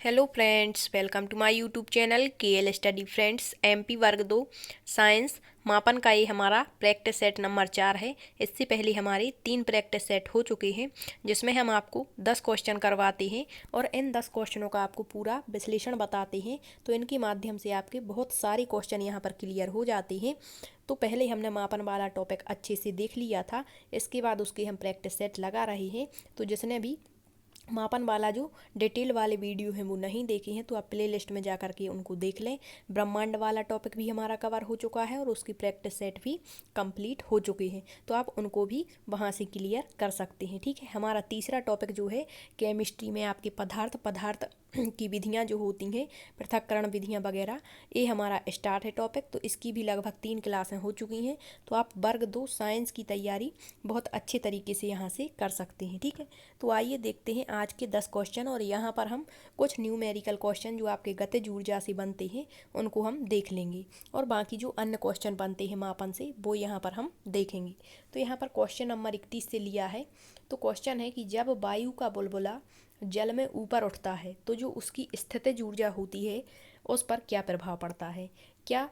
Hello friends, welcome to my YouTube channel KL study friends. MP वर्ग 2 science मापन का ये हमारा प्रैक्टिस सेट नंबर 4 है। इससे पहले हमारे 3 प्रैक्टिस सेट हो चुके हैं, जिसमें हम आपको 10 क्वेश्चन करवाते हैं और इन 10 क्वेश्चनों का आपको पूरा विश्लेषण बताते हैं। तो इनके माध्यम से आपके बहुत सारे क्वेश्चन यहाँ पर क्लियर हो जाते हैं। तो पहले हमने मापन वाला टॉपिक अच्छे से देख लिया था, इसके बाद उसके हम प्रैक्टिस सेट लगा रहे हैं। तो जिसने भी मापन वाला जो डिटेल वाले वीडियो हैं वो नहीं देखे हैं तो आप प्ले लिस्ट में जा कर के उनको देख लें। ब्रह्मांड वाला टॉपिक भी हमारा कवर हो चुका है और उसकी प्रैक्टिस सेट भी कंप्लीट हो चुके हैं, तो आप उनको भी वहाँ से क्लियर कर सकते हैं। ठीक है, हमारा तीसरा टॉपिक जो है केमिस्ट्री में आपके पदार्थ की विधियाँ जो होती हैं, पृथक्करण विधियाँ वगैरह, ये हमारा स्टार्ट है टॉपिक। तो इसकी भी लगभग 3 क्लासें हो चुकी हैं, तो आप वर्ग 2 साइंस की तैयारी बहुत अच्छे तरीके से यहाँ से कर सकते हैं। ठीक है, तो आइए देखते हैं आज के 10 क्वेश्चन, और यहाँ पर हम कुछ न्यूमेरिकल क्वेश्चन जो आपके गतिज ऊर्जा से बनते हैं उनको हम देख लेंगे, और बाकी जो अन्य क्वेश्चन बनते हैं मापन से वो यहाँ पर हम देखेंगे। तो यहाँ पर क्वेश्चन नंबर 31 से लिया है। तो क्वेश्चन है कि जब वायु का बुलबुला जल में ऊपर उठता है तो जो उसकी स्थितिज ऊर्जा होती है उस पर क्या प्रभाव पड़ता है। क्या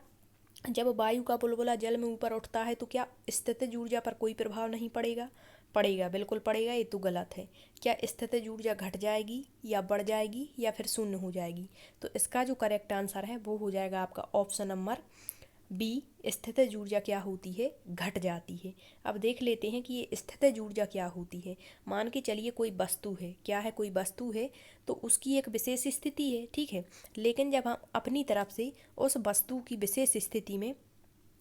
जब वायु का बुलबुला जल में ऊपर उठता है तो क्या स्थितिज ऊर्जा पर कोई प्रभाव नहीं पड़ेगा? पड़ेगा, बिल्कुल पड़ेगा। ये तो गलत है। क्या स्थितिज ऊर्जा घट जाएगी या बढ़ जाएगी या फिर शून्य हो जाएगी? तो इसका जो करेक्ट आंसर है वो हो जाएगा आपका ऑप्शन नंबर बी। स्थितिज ऊर्जा क्या होती है? घट जाती है। अब देख लेते हैं कि ये स्थितिज ऊर्जा क्या होती है। मान के चलिए कोई वस्तु है, क्या है, कोई वस्तु है, तो उसकी एक विशेष स्थिति है, ठीक है। लेकिन जब हम अपनी तरफ से उस वस्तु की विशेष स्थिति में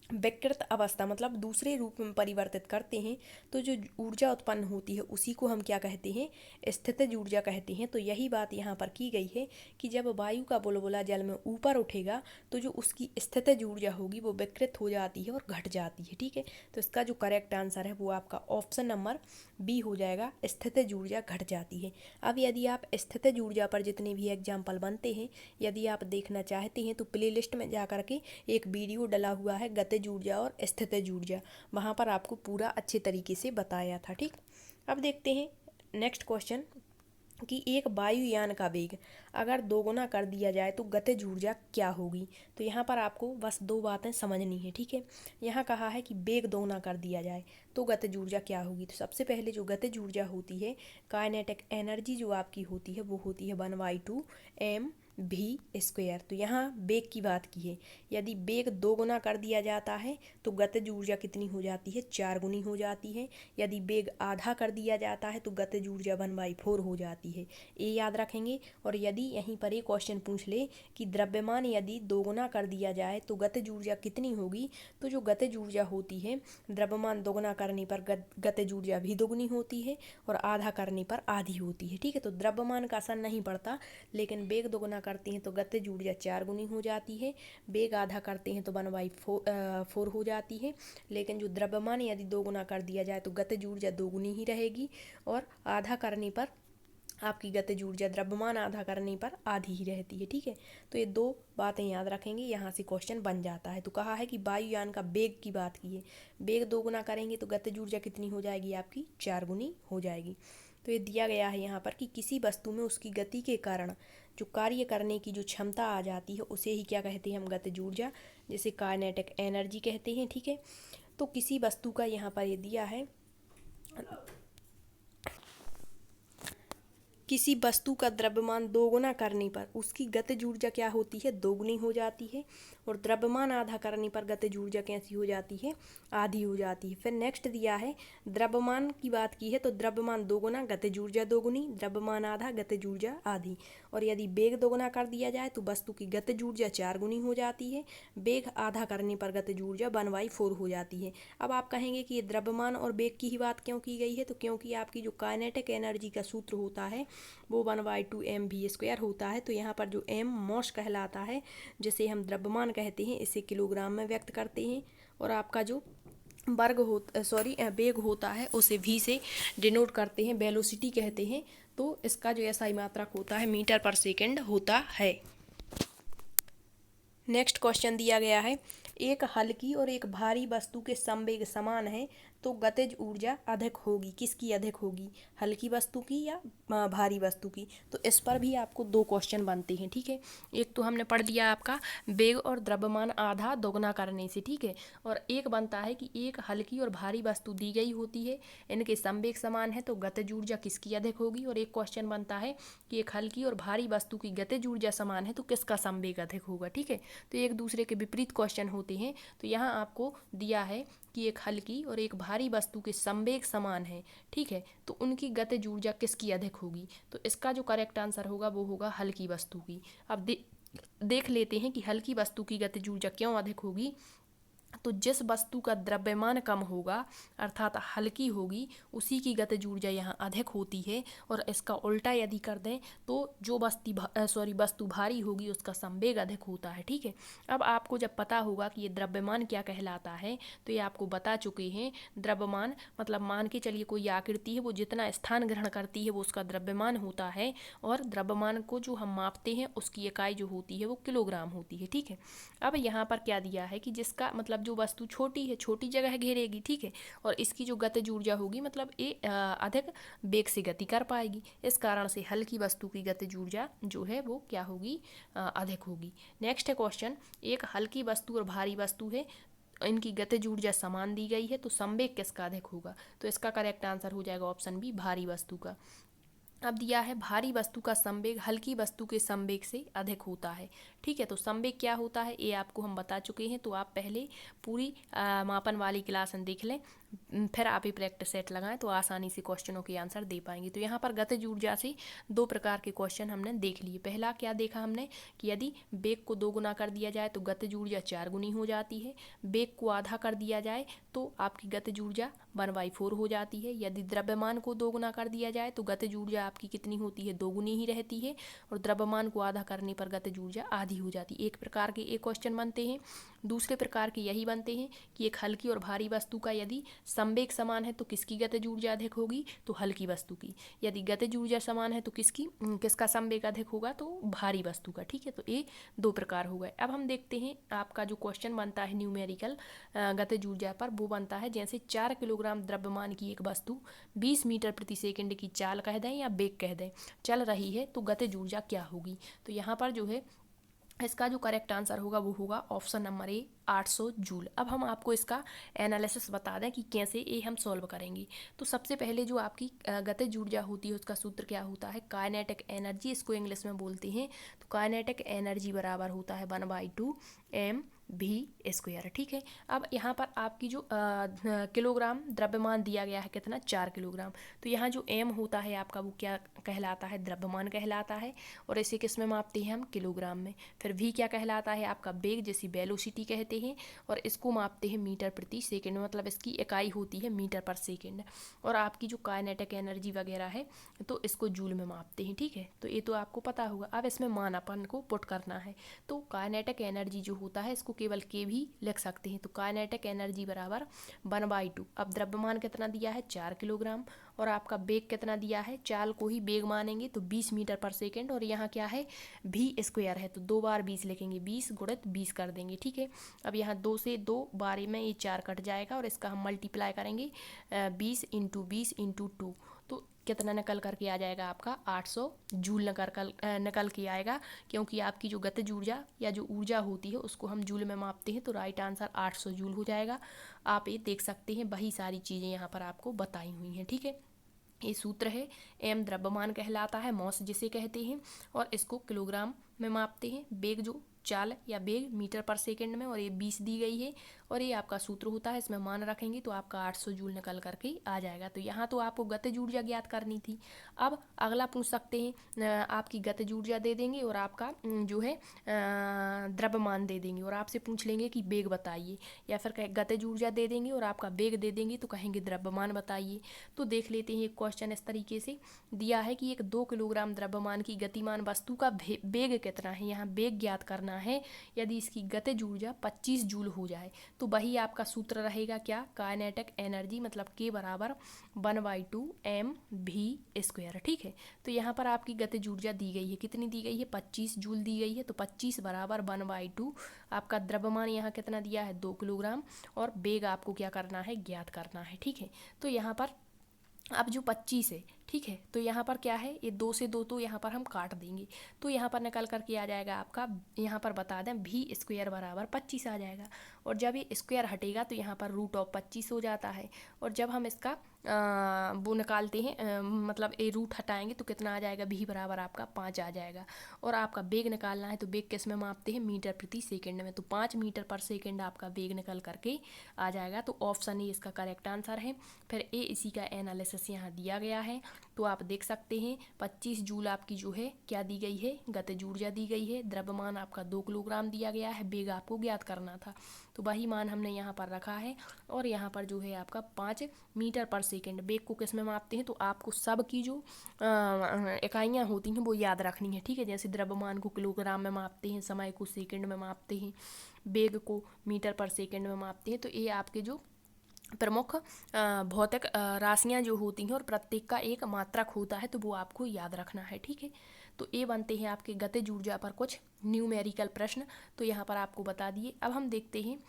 विकृत अवस्था मतलब दूसरे रूप में परिवर्तित करते हैं तो जो ऊर्जा उत्पन्न होती है उसी को हम क्या कहते हैं? स्थितिज ऊर्जा कहते हैं। तो यही बात यहाँ पर की गई है कि जब वायु का बुलबुला जल में ऊपर उठेगा तो जो उसकी स्थितिज ऊर्जा होगी वो विकृत हो जाती है और घट जाती है। ठीक है, तो इसका जो करेक्ट आंसर है वो आपका ऑप्शन नंबर बी हो जाएगा, स्थितिज ऊर्जा घट जाती है। अब यदि आप स्थितिज ऊर्जा पर जितने भी एग्जाम्पल बनते हैं यदि आप देखना चाहते हैं तो प्ले लिस्ट में जा करके एक वीडियो डला हुआ है गतिज ऊर्जा और स्थितिज ऊर्जा, वहाँ पर आपको पूरा अच्छे तरीके से बताया था। ठीक, अब देखते हैं नेक्स्ट क्वेश्चन कि एक वायुयान का वेग अगर दोगुना कर दिया जाए तो गतिज ऊर्जा क्या होगी। तो यहाँ पर आपको बस 2 बातें समझनी है। ठीक है, यहाँ कहा है कि वेग दोगुना कर दिया जाए तो गतिज ऊर्जा क्या होगी। तो सबसे पहले जो गतिज ऊर्जा होती है, काइनेटिक एनर्जी जो आपकी होती है वो होती है 1/2 mv²। तो यहाँ वेग की बात की है, यदि वेग 2 गुना कर दिया जाता है तो गतिज ऊर्जा कितनी हो जाती है? 4 गुनी हो जाती है। यदि वेग आधा कर दिया जाता है तो गतिज ऊर्जा 1/4 हो जाती है। ये याद रखेंगे। और यदि यहीं पर एक क्वेश्चन पूछ ले कि द्रव्यमान यदि 2 गुना कर दिया जाए तो गतिज ऊर्जा कितनी होगी, तो जो गतिज ऊर्जा होती है द्रव्यमान 2 गुना करने पर गतिज ऊर्जा भी 2 गुनी होती है और आधा करने पर आधी होती है। ठीक है, तो द्रव्यमान का असर नहीं पड़ता, लेकिन वेग 2 गुना करते हैं तो गतिज ऊर्जा 4 गुनी हो जाती है। वेग आधा करते हैं तो 1/4 हो जाती है। लेकिन जो द्रव्यमान यदि 2 गुना कर दिया जाए तो गतिज ऊर्जा 2 गुनी ही रहेगी, और आधा करने पर आपकी गतिज ऊर्जा द्रव्यमान आधा करने पर आधी ही रहती है। ठीक है, तो ये 2 बातें याद रखेंगे, यहाँ से क्वेश्चन बन जाता है। तो कहा है कि वायुयान का वेग की बात की है, वेग 2 गुना करेंगे तो गतिज ऊर्जा कितनी हो जाएगी? आपकी 4 गुनी हो जाएगी। तो ये दिया गया है यहाँ पर कि किसी वस्तु में उसकी गति के कारण जो कार्य करने की जो क्षमता आ जाती है उसे ही क्या कहते हैं? हम गतिज ऊर्जा, जिसे काइनेटिक एनर्जी कहते हैं। ठीक है, तो किसी वस्तु का यहाँ पर ये दिया है, किसी वस्तु का द्रव्यमान 2 गुना करने पर उसकी गतिज ऊर्जा क्या होती है? 2 गुनी हो जाती है। और द्रव्यमान आधा करने पर गतिज ऊर्जा कैसी हो जाती है? आधी हो जाती है। फिर नेक्स्ट दिया है द्रव्यमान की बात की है तो द्रव्यमान 2 गुना, गतिज ऊर्जा 2 गुनी, द्रव्यमान आधा, गतिज ऊर्जा आधी। और यदि वेग 2 गुना कर दिया जाए तो वस्तु की गतिज ऊर्जा 4 गुनी हो जाती है। वेग आधा करने पर गतिज ऊर्जा 1/4 हो जाती है। अब आप कहेंगे कि ये द्रव्यमान और वेग की ही बात क्यों की गई है? तो क्योंकि आपकी जो काइनेटिक एनर्जी का सूत्र होता है वो 1/2 mv² होता है। तो यहाँ पर जो m मॉस कहलाता है, जिसे हम द्रव्यमान कहते हैं, इसे किलोग्राम में व्यक्त करते हैं। और आपका जो वेग होता है उसे v से डिनोट करते हैं, वेलोसिटी कहते हैं। तो इसका जो SI मात्रक होता है मीटर पर सेकेंड होता है। नेक्स्ट क्वेश्चन दिया गया है, एक हल्की और एक भारी वस्तु के संवेग समान है तो गतिज ऊर्जा अधिक होगी, किसकी अधिक होगी, हल्की वस्तु की या भारी वस्तु की। तो इस पर भी आपको 2 क्वेश्चन बनते हैं, ठीक है। एक तो हमने पढ़ लिया आपका वेग और द्रव्यमान आधा दोगुना करने से, ठीक है। और एक बनता है कि एक हल्की और भारी वस्तु दी गई होती है, इनके संवेग समान है तो गतिज ऊर्जा किसकी अधिक होगी। और एक क्वेश्चन बनता है कि एक हल्की और भारी वस्तु की गतिज ऊर्जा समान है तो किसका संवेग अधिक होगा, ठीक है। तो एक दूसरे के विपरीत क्वेश्चन होते हैं। तो यहाँ आपको दिया है कि एक हल्की और एक भारी वस्तु के संवेग समान है, ठीक है, तो उनकी गतिज ऊर्जा किसकी अधिक होगी। तो इसका जो करेक्ट आंसर होगा वो होगा हल्की वस्तु की। अब देख लेते हैं कि हल्की वस्तु की गतिज ऊर्जा क्यों अधिक होगी। तो जिस वस्तु का द्रव्यमान कम होगा अर्थात हल्की होगी, उसी की गतिज ऊर्जा यहाँ अधिक होती है। और इसका उल्टा यदि कर दें तो जो वस्तु भारी होगी उसका संवेग अधिक होता है, ठीक है। अब आपको जब पता होगा कि ये द्रव्यमान क्या कहलाता है, तो ये आपको बता चुके हैं। द्रव्यमान मतलब मान के चलिए कोई आकृति है, वो जितना स्थान ग्रहण करती है वो उसका द्रव्यमान होता है। और द्रव्यमान को जो हम मापते हैं उसकी इकाई जो होती है वो किलोग्राम होती है, ठीक है। अब यहाँ पर क्या दिया है कि जिसका मतलब जो वस्तु छोटी है, छोटी जगह घेरेगी, ठीक है, और इसकी जो गतिज ऊर्जा होगी मतलब ये अधिक वेग से गति कर पाएगी। इस कारण से हल्की वस्तु की गतिज ऊर्जा जो है वो क्या होगी, अधिक होगी। नेक्स्ट है क्वेश्चन, एक हल्की वस्तु और भारी वस्तु है, इनकी गतिज ऊर्जा समान दी गई है तो संवेग किसका अधिक होगा। तो इसका करेक्ट आंसर हो जाएगा ऑप्शन बी, भारी वस्तु का। अब दिया है भारी वस्तु का संवेग हल्की वस्तु के संवेग से अधिक होता है, ठीक है। तो संवेग क्या होता है ये आपको हम बता चुके हैं, तो आप पहले पूरी मापन वाली क्लास देख लें, फिर आप ये प्रैक्टिस सेट लगाएं तो आसानी से क्वेश्चनों के आंसर दे पाएंगे। तो यहाँ पर गतिज ऊर्जा से 2 प्रकार के क्वेश्चन हमने देख लिए। पहला क्या देखा हमने कि यदि वेग को 2 गुना कर दिया जाए तो गतिज ऊर्जा 4 गुनी हो जाती है। वेग को आधा कर दिया जाए तो आपकी गतिज ऊर्जा 1/4 हो जाती है। यदि द्रव्यमान को 2 गुना कर दिया जाए तो गतिज ऊर्जा आपकी कितनी होती है, 2 गुनी ही रहती है। और द्रव्यमान को आधा करने पर गतिज ऊर्जा आधी हो जाती है। एक प्रकार के एक क्वेश्चन बनते हैं। दूसरे प्रकार के यही बनते हैं कि एक हल्की और भारी वस्तु का यदि संवेग समान है तो किसकी गतिज ऊर्जा अधिक होगी, तो हल्की वस्तु की। यदि गतिज ऊर्जा समान है तो किसका संवेग अधिक होगा, तो भारी वस्तु का, ठीक है। तो ये 2 प्रकार हो गए। अब हम देखते हैं आपका जो क्वेश्चन बनता है न्यूमेरिकल गतिज ऊर्जा पर, वो बनता है जैसे 4 किलोग्राम द्रव्यमान की एक वस्तु 20 मीटर प्रति सेकंड की चाल कह दें या वेग कह दें चल रही है तो गतिज ऊर्जा क्या होगी। तो यहाँ पर जो है इसका जो करेक्ट आंसर होगा वो होगा ऑप्शन नंबर ए, 800 जूल। अब हम आपको इसका एनालिसिस बता दें कि कैसे ये हम सॉल्व करेंगे। तो सबसे पहले जो आपकी गतिज ऊर्जा होती है उसका सूत्र क्या होता है, काइनेटिक एनर्जी, इसको इंग्लिश में बोलते हैं। तो काइनेटिक एनर्जी बराबर होता है 1/2 mv², ठीक है। अब यहाँ पर आपकी जो किलोग्राम द्रव्यमान दिया गया है कितना, 4 किलोग्राम। तो यहाँ जो m होता है आपका वो क्या कहलाता है, द्रव्यमान कहलाता है। और इसे किस में मापते हैं हम, किलोग्राम में। फिर v क्या कहलाता है आपका वेग, जिसे वेलोसिटी कहते हैं। और इसको मापते हैं मीटर प्रति सेकंड, मतलब इसकी इकाई होती है मीटर पर सेकंड। और आपकी जो काइनेटिक एनर्जी वगैरह है तो इसको जूल में मापते हैं, ठीक है। तो ये तो आपको पता होगा। अब इसमें मान अपन को पुट करना है। तो काइनेटिक एनर्जी जो होता है इसको केवल के भी लिख सकते हैं। तो काइनेटिक एनर्जी बराबर 1/2। अब द्रव्यमान कितना दिया है, 4 किलोग्राम। और आपका वेग कितना दिया है, चाल को ही वेग मानेंगे तो 20 मीटर पर सेकंड। और यहाँ क्या है, v² है तो 2 बार 20 लिखेंगे, 20 गुणित 20 कर देंगे, ठीक है। अब यहाँ 2 से 2 बारे में ये 4 कट जाएगा और इसका हम मल्टीप्लाई करेंगे 20 × 20 × 2। तो कितना निकल करके आ जाएगा आपका 800 जूल निकल के आएगा। क्योंकि आपकी जो गतिज ऊर्जा या जो ऊर्जा होती है उसको हम जूल में मापते हैं तो राइट आंसर 800 जूल हो जाएगा। आप ये देख सकते हैं, वही सारी चीज़ें यहाँ पर आपको बताई हुई हैं, ठीक है। ये सूत्र है, m द्रव्यमान कहलाता है, मॉस जिसे कहते हैं। और इसको किलोग्राम में मापते हैं। वेग जो चाल या वेग मीटर पर सेकंड में, और ये 20 दी गई है। और ये आपका सूत्र होता है, इसमें मान रखेंगे तो आपका 800 जूल निकल करके आ जाएगा। तो यहाँ तो आपको गतिज ऊर्जा ज्ञात करनी थी। अब अगला पूछ सकते हैं, आपकी गतिज ऊर्जा दे देंगे और आपका जो है द्रव्यमान दे देंगे और आपसे पूछ लेंगे कि वेग बताइए। या फिर गतिज ऊर्जा दे देंगे और आपका वेग दे देंगे तो कहेंगे द्रव्यमान बताइए। तो देख लेते हैं एक क्वेश्चन इस तरीके से दिया है कि एक 2 किलोग्राम द्रव्यमान की गतिमान वस्तु का वेग कितना है। यहाँ वेग ज्ञात करना है। यदि इसकी गतिज ऊर्जा 25 जूल हो जाए तो वही आपका सूत्र रहेगा क्या, काइनेटिक एनर्जी मतलब K बराबर 1/2 mv²। ठीक है, तो यहाँ पर आपकी गतिज ऊर्जा दी गई है, कितनी दी गई है, 25 जूल दी गई है। तो 25 बराबर 1/2, आपका द्रव्यमान यहाँ कितना दिया है, 2 किलोग्राम, और वेग आपको क्या करना है, ज्ञात करना है। ठीक है, तो यहाँ पर अब जो 25 है, ठीक है, तो यहाँ पर क्या है, ये 2 से 2 तो यहाँ पर हम काट देंगे, तो यहाँ पर निकल करके आ जाएगा आपका, यहाँ पर बता दें v² बराबर 25 आ जाएगा। और जब ये स्क्वायर हटेगा तो यहाँ पर √25 हो जाता है। और जब हम इसका वो निकालते हैं, मतलब ए रूट हटाएंगे तो कितना आ जाएगा, v बराबर आपका 5 आ जाएगा। और आपका वेग निकालना है, तो वेग किस में मापते हैं, मीटर प्रति सेकंड में, तो 5 मीटर पर सेकंड आपका वेग निकल करके आ जाएगा। तो ऑप्शन ए इसका करेक्ट आंसर है। फिर ए इसी का एनालिसिस यहाँ दिया गया है, तो आप देख सकते हैं 25 जूल आपकी जो है क्या दी गई है, गतिज ऊर्जा दी गई है, द्रव्यमान आपका 2 किलोग्राम दिया गया है, वेग आपको ज्ञात करना था, तो वही मान हमने यहाँ पर रखा है। और यहाँ पर जो है आपका 5 मीटर पर सेकंड, वेग को किस में मापते हैं, तो आपको सब की जो इकाइयाँ होती हैं वो याद रखनी है। ठीक है, जैसे द्रव्यमान को किलोग्राम में मापते हैं, समय को सेकंड में मापते हैं, वेग को मीटर पर सेकंड में मापते हैं। तो ये आपके जो प्रमुख भौतिक राशियाँ जो होती हैं और प्रत्येक का एक मात्रक होता है, तो वो आपको याद रखना है। ठीक है, तो ये बनते हैं आपके गतिज ऊर्जा पर कुछ न्यूमेरिकल प्रश्न, तो यहाँ पर आपको बता दिए। अब हम देखते हैं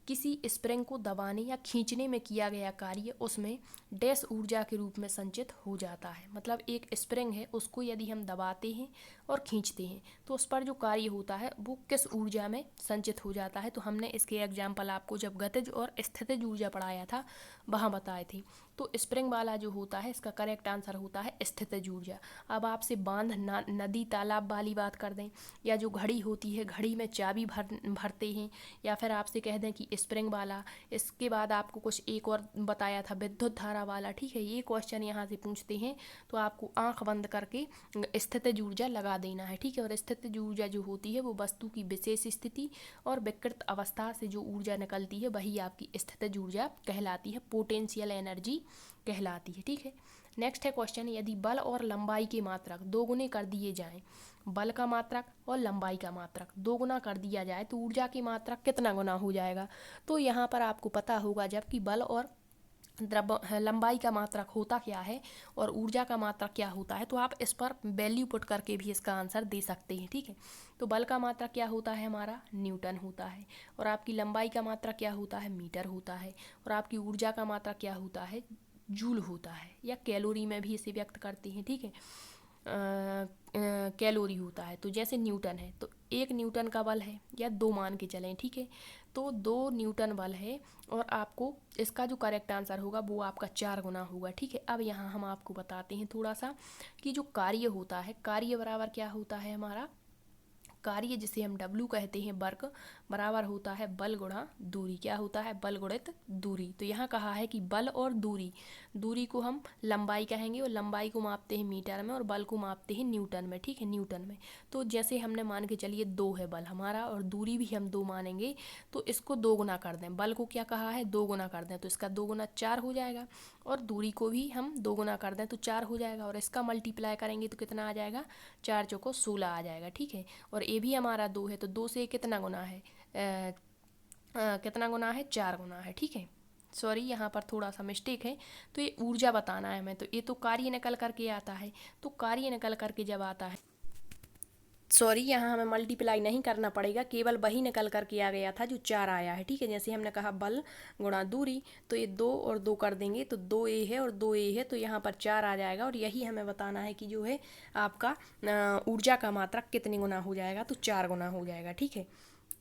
किसी स्प्रिंग को दबाने या खींचने में किया गया कार्य उसमें डैश ऊर्जा के रूप में संचित हो जाता है। मतलब एक स्प्रिंग है, उसको यदि हम दबाते हैं और खींचते हैं तो उस पर जो कार्य होता है वो किस ऊर्जा में संचित हो जाता है। तो हमने इसके एग्जाम्पल आपको जब गतिज और स्थितिज ऊर्जा पढ़ाया था वहाँ बताए थे। तो स्प्रिंग वाला जो होता है इसका करेक्ट आंसर होता है स्थितिज ऊर्जा। अब आपसे बांध नदी तालाब वाली बात कर दें, या जो घड़ी होती है, घड़ी में चाबी भरते हैं, या फिर आपसे कह दें कि स्प्रिंग वाला, इसके बाद आपको कुछ एक और बताया था विद्युत धारा वाला। ठीक है, ये क्वेश्चन यहाँ से पूछते हैं तो आपको आंख बंद करके स्थितिज ऊर्जा लगा देना है। ठीक है, और स्थितिज ऊर्जा जो होती है वो वस्तु की विशेष स्थिति और विकृत अवस्था से जो ऊर्जा निकलती है वही आपकी स्थितिज ऊर्जा कहलाती है, पोटेंशियल एनर्जी कहलाती है। ठीक है, नेक्स्ट है क्वेश्चन, यदि बल और लंबाई के मात्रक दोगुने कर दिए जाएं, बल का मात्रक और लंबाई का मात्रक दोगुना कर दिया जाए तो ऊर्जा की मात्रक कितना गुना हो जाएगा। तो यहाँ पर आपको पता होगा जबकि बल और लंबाई का मात्रक होता क्या है और ऊर्जा का मात्रक क्या होता है, तो आप इस पर वैल्यू पुट करके भी इसका आंसर दे सकते हैं। ठीक है, तो बल का मात्रक क्या होता है हमारा, न्यूटन होता है, और आपकी लंबाई का मात्रक क्या होता है, मीटर होता है, और आपकी ऊर्जा का मात्रक क्या होता है, जूल होता है, या कैलोरी में भी इसे व्यक्त करते हैं। ठीक है, कैलोरी होता है। तो जैसे न्यूटन है तो 1 न्यूटन का बल है, या 2 मान के चलें। ठीक है, तो 2 न्यूटन बल है, और आपको इसका जो करेक्ट आंसर होगा वो आपका 4 गुना होगा। ठीक है, अब यहाँ हम आपको बताते हैं थोड़ा सा कि जो कार्य होता है, कार्य बराबर क्या होता है हमारा, कार्य जिसे हम W कहते हैं, वर्क बराबर होता है बल गुणा दूरी। क्या होता है, बल गुणित दूरी। तो यहाँ कहा है कि बल और दूरी, दूरी को हम लंबाई कहेंगे, और लंबाई को मापते हैं मीटर में, और बल को मापते हैं न्यूटन में। ठीक है, न्यूटन में। तो जैसे हमने मान के चलिए 2 है बल हमारा, और दूरी भी हम 2 मानेंगे, तो इसको 2 गुना कर दें, बल को क्या कहा है 2 गुना कर दें, तो इसका 2 गुना 4 हो जाएगा, और दूरी को भी हम 2 गुना कर दें तो 4 हो जाएगा, और इसका मल्टीप्लाई करेंगे तो कितना आ जाएगा, 4 चौको 16 आ जाएगा। ठीक है, और ये भी हमारा 2 है, तो 2 से कितना गुना है, कितना गुना है, 4 गुना है। ठीक है, सॉरी यहाँ पर थोड़ा सा मिस्टेक है, तो ये ऊर्जा बताना है हमें, तो ये तो कार्य निकल करके आता है, तो कार्य निकल करके जब आता है, सॉरी यहाँ हमें मल्टीप्लाई नहीं करना पड़ेगा, केवल वही निकल करके आ गया था जो 4 आया है। ठीक है, जैसे हमने कहा बल गुणा दूरी, तो ये 2 और 2 कर देंगे तो 2a है और 2a है, तो यहाँ पर 4 आ जाएगा, और यही हमें बताना है कि जो है आपका ऊर्जा का मात्रक कितनी गुना हो जाएगा, तो 4 गुना हो जाएगा। ठीक है,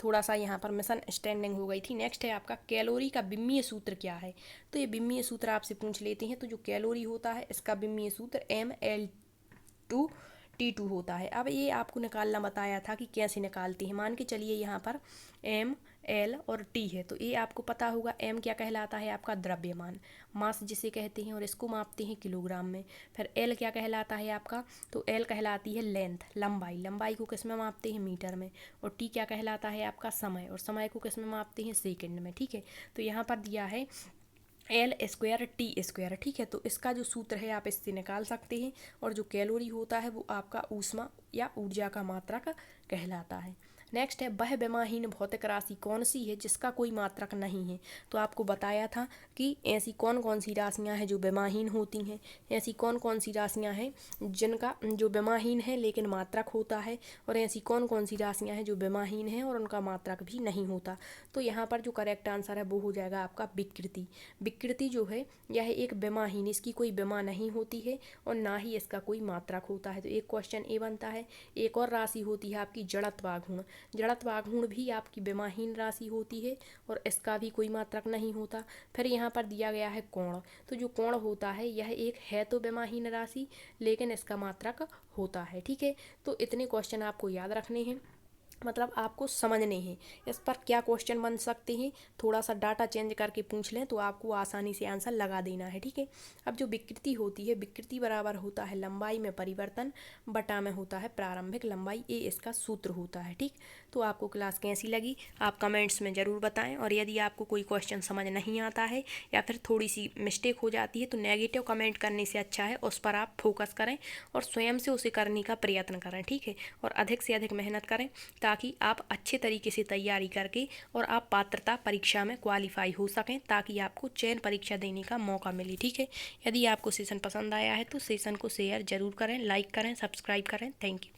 थोड़ा सा यहाँ पर मिसअंडरस्टैंडिंग हो गई थी। नेक्स्ट है आपका कैलोरी का बिम्मीय सूत्र क्या है, तो ये बिम्मीय सूत्र आपसे पूछ लेते हैं। तो जो कैलोरी होता है इसका बिम्मीय सूत्र ML2T2 होता है। अब ये आपको निकालना बताया था कि कैसे निकालते हैं। मान के चलिए यहाँ पर M, L और T है, तो ये आपको पता होगा। M क्या कहलाता है आपका द्रव्यमान, मास जिसे कहते हैं, और इसको मापते हैं किलोग्राम में। फिर L क्या कहलाता है आपका, तो L कहलाती है लेंथ, लंबाई, लंबाई को किस में मापते हैं, मीटर में। और T क्या कहलाता है आपका समय, और समय को किस में मापते हैं, सेकंड में। ठीक है, तो यहाँ पर दिया है L²T²। ठीक है, तो इसका जो सूत्र है आप इससे निकाल सकते हैं, और जो कैलोरी होता है वो आपका ऊष्मा या ऊर्जा का मात्रक कहलाता है। नेक्स्ट है वह विमाहीन भौतिक राशि कौन सी है जिसका कोई मात्रक नहीं है। तो आपको बताया था कि ऐसी कौन कौन सी राशियां हैं जो विमाहीन होती हैं, ऐसी कौन कौन सी राशियां हैं जिनका जो विमाहीन है लेकिन मात्रक होता है, और ऐसी कौन कौन सी राशियां हैं जो विमाहीन हैं और उनका मात्रक भी नहीं होता। तो यहाँ पर जो करेक्ट आंसर है वो हो जाएगा आपका विकृति। विकृति जो है यह एक विमाहीन, इसकी कोई विमा नहीं होती है और ना ही इसका कोई मात्रक होता है। तो एक क्वेश्चन ए बनता है। एक और राशि होती है आपकी जड़त्वाघूर्ण। जड़त्वाघूर्ण भी आपकी विमाहीन राशि होती है और इसका भी कोई मात्रक नहीं होता। फिर यहाँ पर दिया गया है कोण। तो जो कोण होता है यह एक है तो विमाहीन राशि लेकिन इसका मात्रक होता है। ठीक है, तो इतने क्वेश्चन आपको याद रखने हैं, मतलब आपको समझने हैं। इस पर क्या क्वेश्चन बन सकते हैं, थोड़ा सा डाटा चेंज करके पूछ लें तो आपको आसानी से आंसर लगा देना है। ठीक है, अब जो विकृति होती है, विकृति बराबर होता है लंबाई में परिवर्तन बटा में होता है प्रारंभिक लंबाई, ये इसका सूत्र होता है। ठीक, तो आपको क्लास कैसी लगी आप कमेंट्स में ज़रूर बताएं, और यदि आपको कोई क्वेश्चन समझ नहीं आता है या फिर थोड़ी सी मिस्टेक हो जाती है तो नेगेटिव कमेंट करने से अच्छा है उस पर आप फोकस करें और स्वयं से उसे करने का प्रयत्न करें। ठीक है, और अधिक से अधिक मेहनत करें ताकि आप अच्छे तरीके से तैयारी करके और आप पात्रता परीक्षा में क्वालिफाई हो सकें, ताकि आपको चयन परीक्षा देने का मौका मिले। ठीक है, यदि आपको सेशन पसंद आया है तो सेशन को शेयर जरूर करें, लाइक करें, सब्सक्राइब करें। Thank you.